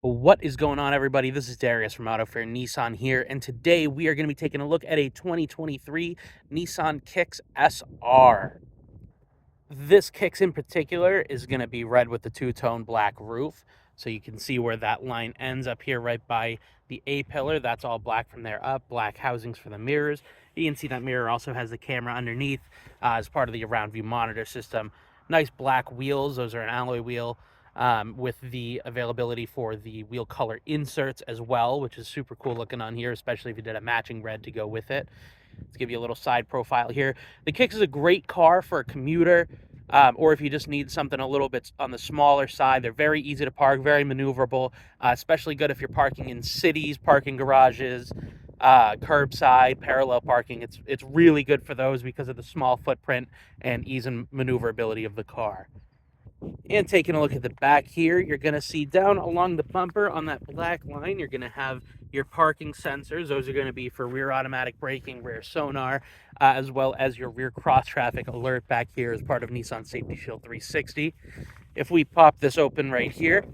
What is going on, everybody? This is Darius from AutoFair Nissan here, and today we are going to be taking a look at a 2023 Nissan Kicks SR. This Kicks in particular is going to be red with the two-tone black roof, so you can see where that line ends up here right by the A-pillar. That's all black from there up, black housings for the mirrors. You can see that mirror also has the camera underneath as part of the around view monitor system. Nice black wheels, those are an alloy wheel. With the availability for the wheel color inserts as well, which is super cool looking on here, especially if you did a matching red to go with it. Let's give you a little side profile here. The Kicks is a great car for a commuter, or if you just need something a little bit on the smaller side. They're very easy to park, very maneuverable, especially good if you're parking in cities, parking garages, curbside, parallel parking. It's really good for those because of the small footprint and ease and maneuverability of the car. And taking a look at the back here, you're going to see down along the bumper on that black line, you're going to have your parking sensors. Those are going to be for rear automatic braking, rear sonar, as well as your rear cross traffic alert back here as part of Nissan Safety Shield 360. If we pop this open right here,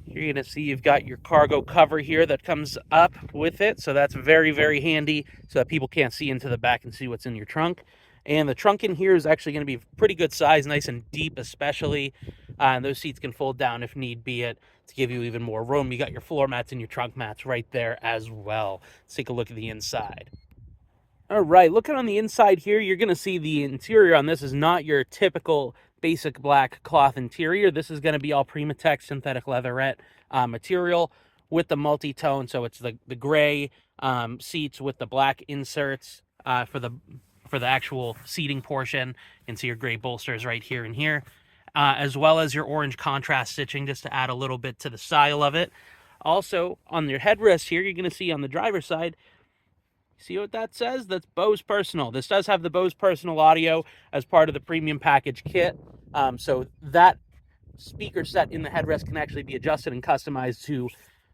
you're going to see you've got your cargo cover here that comes up with it. So that's very, very handy so that people can't see into the back and see what's in your trunk. And the trunk in here is actually going to be pretty good size, nice and deep especially. And those seats can fold down if need be it to give you even more room. You got your floor mats and your trunk mats right there as well. Let's take a look at the inside. All right, looking on the inside here, you're going to see the interior on this is not your typical basic black cloth interior. This is going to be all Primatech synthetic leatherette material with the multi-tone. So it's the gray seats with the black inserts for the actual seating portion. You can see your gray bolsters right here and here, as well as your orange contrast stitching just to add a little bit to the style of it. Also, on your headrest here, you're going to see on the driver's side, see what that says? That's Bose Personal. This does have the Bose Personal audio as part of the premium package kit. So that speaker set in the headrest can actually be adjusted and customized to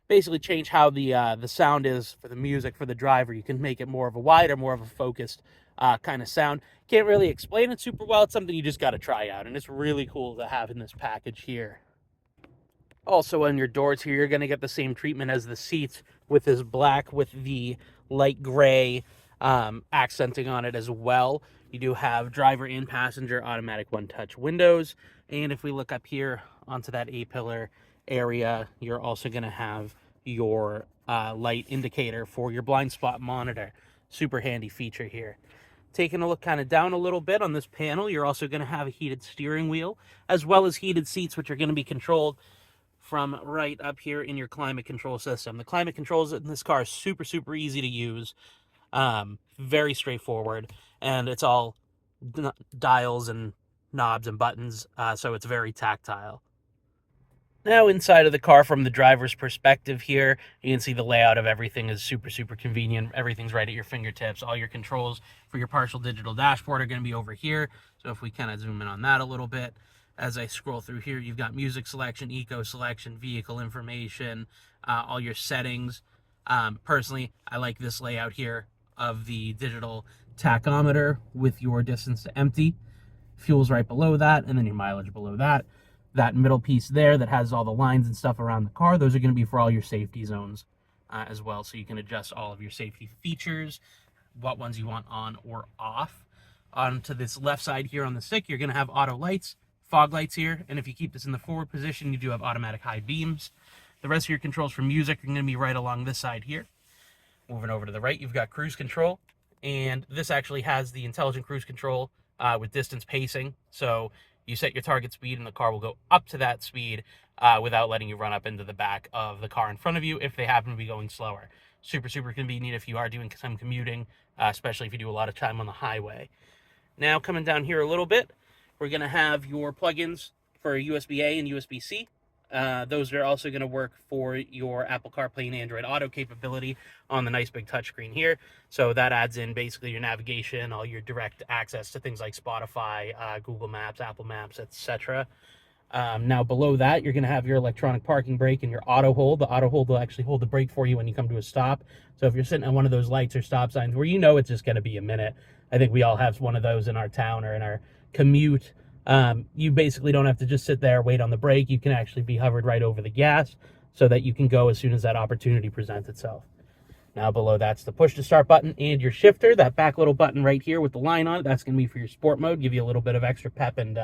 basically change how the sound is for the music for the driver. You can make it more of a wide or more of a focused kind of sound. Can't really explain it super well. It's something you just got to try out, and it's really cool to have in this package here. Also on your doors here, you're going to get the same treatment as the seats with this black with the light gray accenting on it as well. You do have driver and passenger automatic one-touch windows. And if we look up here onto that A-pillar area, you're also going to have your light indicator for your blind spot monitor. Super handy feature here. Taking a look kind of down a little bit on this panel, you're also going to have a heated steering wheel, as well as heated seats, which are going to be controlled from right up here in your climate control system. The climate controls in this car is super, super easy to use. Very straightforward, and it's all dials and knobs and buttons, so it's very tactile. Now inside of the car from the driver's perspective here, you can see the layout of everything is super, super convenient. Everything's right at your fingertips. All your controls for your partial digital dashboard are going to be over here. So if we kind of zoom in on that a little bit, as I scroll through here, you've got music selection, eco selection, vehicle information, all your settings. Personally, I like this layout here of the digital tachometer with your distance to empty. Fuel's right below that, and then your mileage below that. That middle piece there that has all the lines and stuff around the car, those are going to be for all your safety zones as well. So you can adjust all of your safety features, what ones you want on or off. Onto this left side here on the stick, you're going to have auto lights, fog lights here, and if you keep this in the forward position, you do have automatic high beams. The rest of your controls for music are going to be right along this side here. Moving over to the right, you've got cruise control, and this actually has the intelligent cruise control with distance pacing. So you set your target speed and the car will go up to that speed without letting you run up into the back of the car in front of you if they happen to be going slower. Super, super convenient if you are doing some commuting, especially if you do a lot of time on the highway. Now coming down here a little bit, we're going to have your plugins for USB-A and USB-C. Those are also going to work for your Apple CarPlay and Android Auto capability on the nice big touchscreen here. So that adds in basically your navigation, all your direct access to things like Spotify, Google Maps, Apple Maps, etc. Now below that, you're going to have your electronic parking brake and your auto hold. The auto hold will actually hold the brake for you when you come to a stop. So if you're sitting on one of those lights or stop signs where you know it's just going to be a minute, I think we all have one of those in our town or in our commute. You basically don't have to just sit there, wait on the brake. You can actually be hovered right over the gas. so that you can go as soon as that opportunity presents itself. Now below that's the push to start button and your shifter. That back little button right here with the line on it, that's going to be for your sport mode, give you a little bit of extra pep and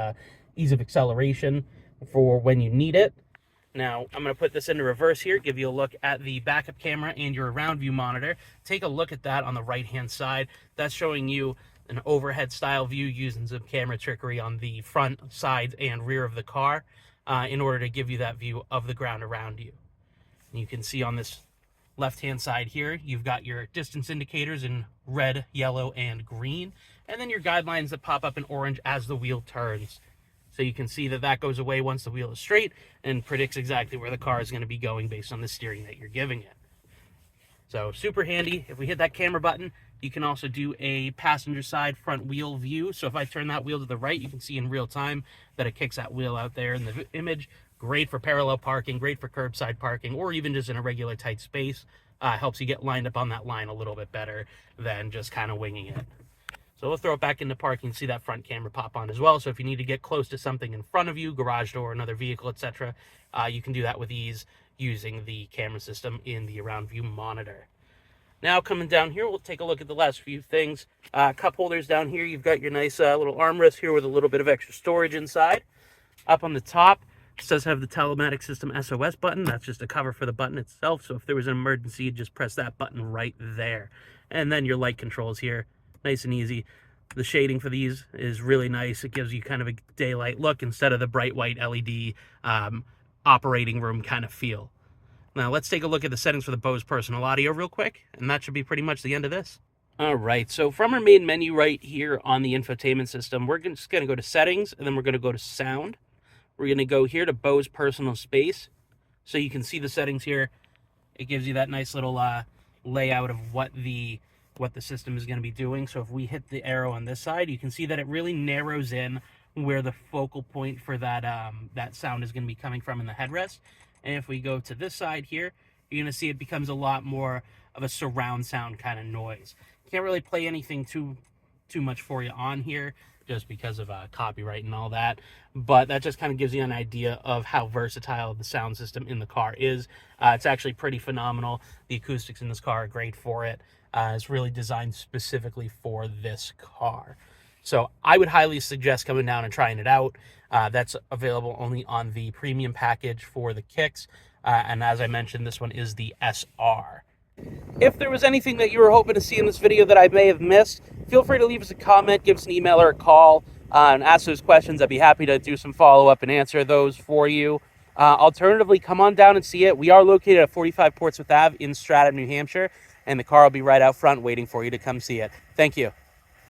ease of acceleration for when you need it. Now I'm going to put this into reverse here, give you a look at the backup camera and your around view monitor. Take a look at that on the right hand side. That's showing you an overhead style view using some camera trickery on the front, sides, and rear of the car in order to give you that view of the ground around you. And you can see on this left-hand side here, you've got your distance indicators in red, yellow, and green, and then your guidelines that pop up in orange as the wheel turns. So you can see that that goes away once the wheel is straight and predicts exactly where the car is going to be going based on the steering that you're giving it. So super handy. If we hit that camera button, you can also do a passenger side front wheel view. So if I turn that wheel to the right, you can see in real time that it kicks that wheel out there in the image. Great for parallel parking, great for curbside parking, or even just in a regular tight space. Helps you get lined up on that line a little bit better than just kind of winging it. So we'll throw it back into parking, see that front camera pop on as well. So if you need to get close to something in front of you, garage door, another vehicle, etc., you can do that with ease using the camera system in the around view monitor. Now coming down here, we'll take a look at the last few things. Cup holders down here, you've got your nice little armrest here with a little bit of extra storage inside. Up on the top, it does have the telematics system SOS button. That's just a cover for the button itself. So if there was an emergency, you'd just press that button right there. And then your light controls here, nice and easy. The shading for these is really nice. It gives you kind of a daylight look instead of the bright white LED operating room kind of feel. Now let's take a look at the settings for the Bose personal audio real quick, and that should be pretty much the end of this. All right, so from our main menu right here on the infotainment system, we're just going to go to settings, and then we're going to go to sound. We're going to go here to Bose personal space. So you can see the settings here. It gives you that nice little layout of what the system is going to be doing. So if we hit the arrow on this side, you can see that it really narrows in where the focal point for that that sound is going to be coming from in the headrest. And if we go to this side here, you're going to see it becomes a lot more of a surround sound kind of noise. Can't really play anything too much for you on here just because of copyright and all that, but that just kind of gives you an idea of how versatile the sound system in the car is. It's actually pretty phenomenal. The acoustics in this car are great for it. It's really designed specifically for this car. So I would highly suggest coming down and trying it out. That's available only on the premium package for the Kicks. And as I mentioned, this one is the SR. If there was anything that you were hoping to see in this video that I may have missed, feel free to leave us a comment, give us an email or a call, and ask those questions. I'd be happy to do some follow-up and answer those for you. Alternatively, come on down and see it. We are located at 45 Portsmouth Ave in Stratham, New Hampshire, and the car will be right out front waiting for you to come see it. Thank you.